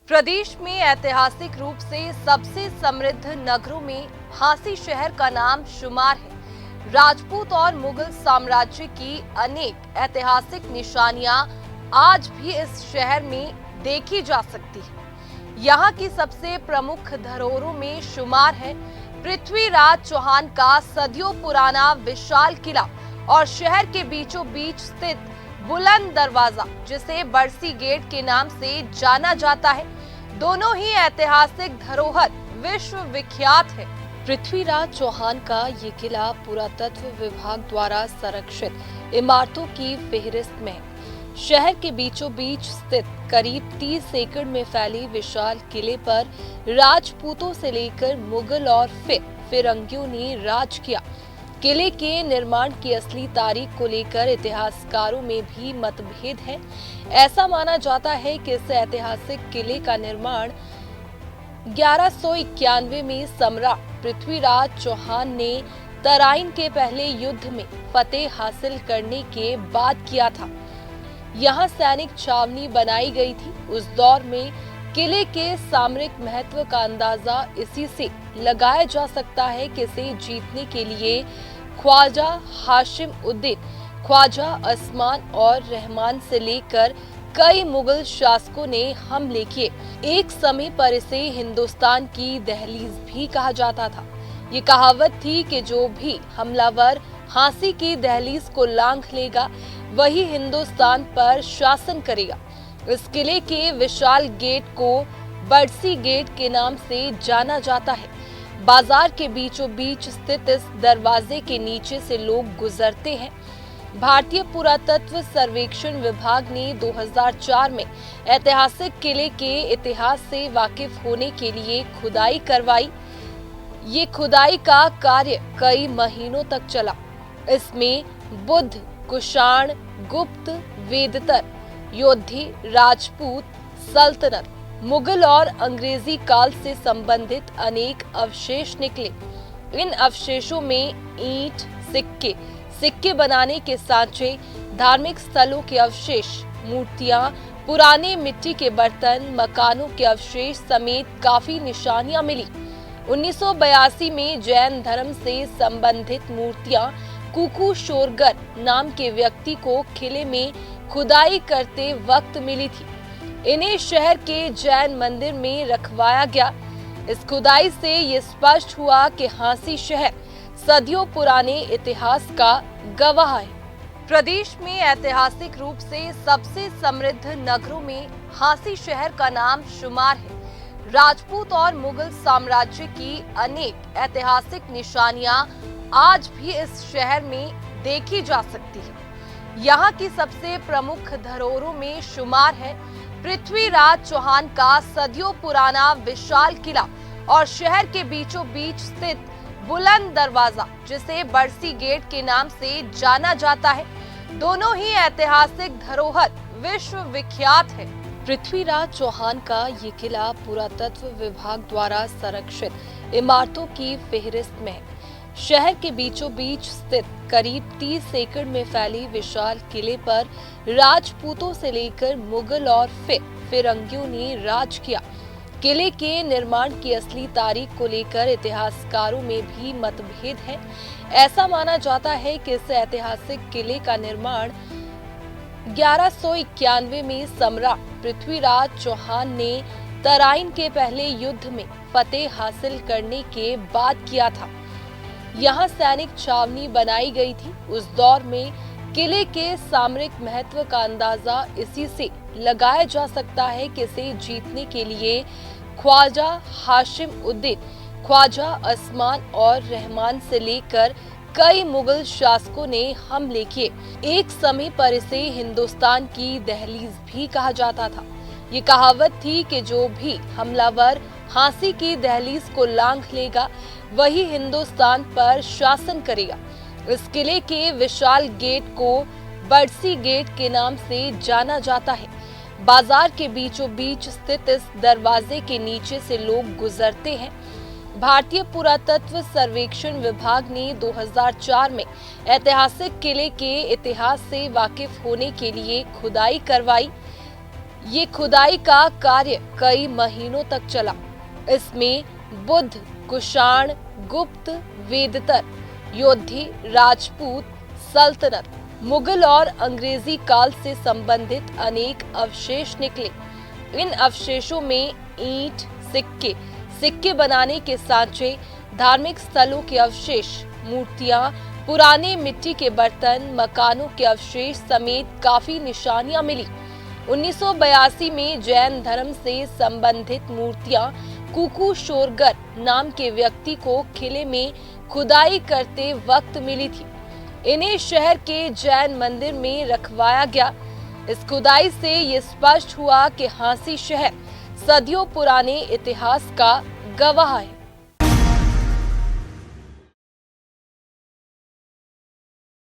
प्रदेश में ऐतिहासिक रूप से सबसे समृद्ध नगरों में झांसी शहर का नाम शुमार है। राजपूत और मुगल साम्राज्य की अनेक ऐतिहासिक निशानियां आज भी इस शहर में देखी जा सकती है। यहाँ की सबसे प्रमुख धरोहरों में शुमार है पृथ्वीराज चौहान का सदियों पुराना विशाल किला और शहर के बीचों बीच स्थित बुलंद दरवाजा, जिसे बरसी गेट के नाम से जाना जाता है। दोनों ही ऐतिहासिक धरोहर विश्व विख्यात है। पृथ्वीराज चौहान का ये किला पुरातत्व विभाग द्वारा संरक्षित इमारतों की फेहरिस्त में है। शहर के बीचों बीच स्थित करीब 30 एकड़ में फैले विशाल किले पर राजपूतों से लेकर मुगल और फिर फिरंगियों ने राज किया। किले के निर्माण की असली तारीख को लेकर इतिहासकारों में भी मतभेद है। ऐसा माना जाता है कि इस ऐतिहासिक किले का निर्माण 1191 में सम्राट पृथ्वीराज चौहान ने तराइन के पहले युद्ध में फतेह हासिल करने के बाद किया था। यहाँ सैनिक छावनी बनाई गई थी। उस दौर में किले के सामरिक महत्व का अंदाजा इसी से लगाया जा सकता है कि इसे जीतने के लिए ख्वाजा हाशिम उद्दीन, ख्वाजा अस्मान और रहमान से लेकर कई मुगल शासकों ने हमले किए। एक समय पर इसे हिंदुस्तान की दहलीज भी कहा जाता था। ये कहावत थी कि जो भी हमलावर झांसी की दहलीज को लांघ लेगा, वही हिंदुस्तान पर शासन करेगा। इस किले के विशाल गेट को बरसी गेट के नाम से जाना जाता है। बाजार के बीचों बीच स्थित इस दरवाजे के नीचे से लोग गुजरते हैं। भारतीय पुरातत्व सर्वेक्षण विभाग ने 2004 में ऐतिहासिक किले के इतिहास से वाकिफ होने के लिए खुदाई करवाई। ये खुदाई का कार्य कई महीनों तक चला। इसमें बुद्ध, कुषाण, गुप्त, वेदतर, योधी, राजपूत, सल्तनत, मुगल और अंग्रेजी काल से संबंधित अनेक अवशेष निकले। इन अवशेषों में ईंट, सिक्के बनाने के सांचे, धार्मिक स्थलों के अवशेष, मूर्तियां, पुराने मिट्टी के बर्तन, मकानों के अवशेष समेत काफी निशानियां मिली। 1982 में जैन धर्म से संबंधित मूर्तियां कुकू शोरगर नाम के व्यक्ति को किले में खुदाई करते वक्त मिली थी। इन्हें शहर के जैन मंदिर में रखवाया गया। इस खुदाई से ये स्पष्ट हुआ कि झांसी शहर सदियों पुराने इतिहास का गवाह है। प्रदेश में ऐतिहासिक रूप से सबसे समृद्ध नगरों में झांसी शहर का नाम शुमार है। राजपूत और मुगल साम्राज्य की अनेक ऐतिहासिक निशानियां आज भी इस शहर में देखी जा सकती है। यहाँ की सबसे प्रमुख धरोहरों में शुमार है पृथ्वीराज चौहान का सदियों पुराना विशाल किला और शहर के बीचों बीच स्थित बुलंद दरवाजा, जिसे बरसी गेट के नाम से जाना जाता है। दोनों ही ऐतिहासिक धरोहर विश्व विख्यात है। पृथ्वीराज चौहान का ये किला पुरातत्व विभाग द्वारा संरक्षित इमारतों की फेहरिस्त में है। शहर के बीचों बीच स्थित करीब 30 एकड़ में फैले विशाल किले पर राजपूतों से लेकर मुगल और फिर फिरंगियों ने राज किया। किले के निर्माण की असली तारीख को लेकर इतिहासकारों में भी मतभेद है। ऐसा माना जाता है कि इस ऐतिहासिक किले का निर्माण 1191 में सम्राट पृथ्वीराज चौहान ने तराइन के पहले युद्ध में फतेह हासिल करने के बाद किया था। यहाँ सैनिक छावनी बनाई गई थी। उस दौर में किले के सामरिक महत्व का अंदाजा इसी से लगाया जा सकता है कि इसे जीतने के लिए ख्वाजा हाशिम उद्दीन, ख्वाजा अस्मान और रहमान से लेकर कई मुगल शासकों ने हमले किए। एक समय पर इसे हिंदुस्तान की दहलीज भी कहा जाता था। ये कहावत थी कि जो भी हमलावर झांसी की दहलीज को लांघ लेगा, वही हिंदुस्तान पर शासन करेगा। इस किले के विशाल गेट को बरसी गेट के नाम से जाना जाता है। बाजार के बीचों बीच स्थित इस दरवाजे के नीचे से लोग गुजरते हैं। भारतीय पुरातत्व सर्वेक्षण विभाग ने 2004 में ऐतिहासिक किले के इतिहास से वाकिफ होने के लिए खुदाई करवाई। ये खुदाई का कार्य कई महीनों तक चला। इसमें बुद्ध, कुषाण, गुप्त, वेदतर, योधी, राजपूत, सल्तनत, मुगल और अंग्रेजी काल से संबंधित अनेक अवशेष निकले। इन अवशेषों में ईंट, सिक्के बनाने के सांचे, धार्मिक स्थलों के अवशेष, मूर्तियां, पुराने मिट्टी के बर्तन, मकानों के अवशेष समेत काफी निशानियां मिली। 1982 में जैन धर्म से संबंधित मूर्तियां कुकू शोरगर नाम के व्यक्ति को किले में खुदाई करते वक्त मिली थी। इन्हें शहर के जैन मंदिर में रखवाया गया। इस खुदाई से ये स्पष्ट हुआ कि हांसी शहर सदियों पुराने इतिहास का गवाह है।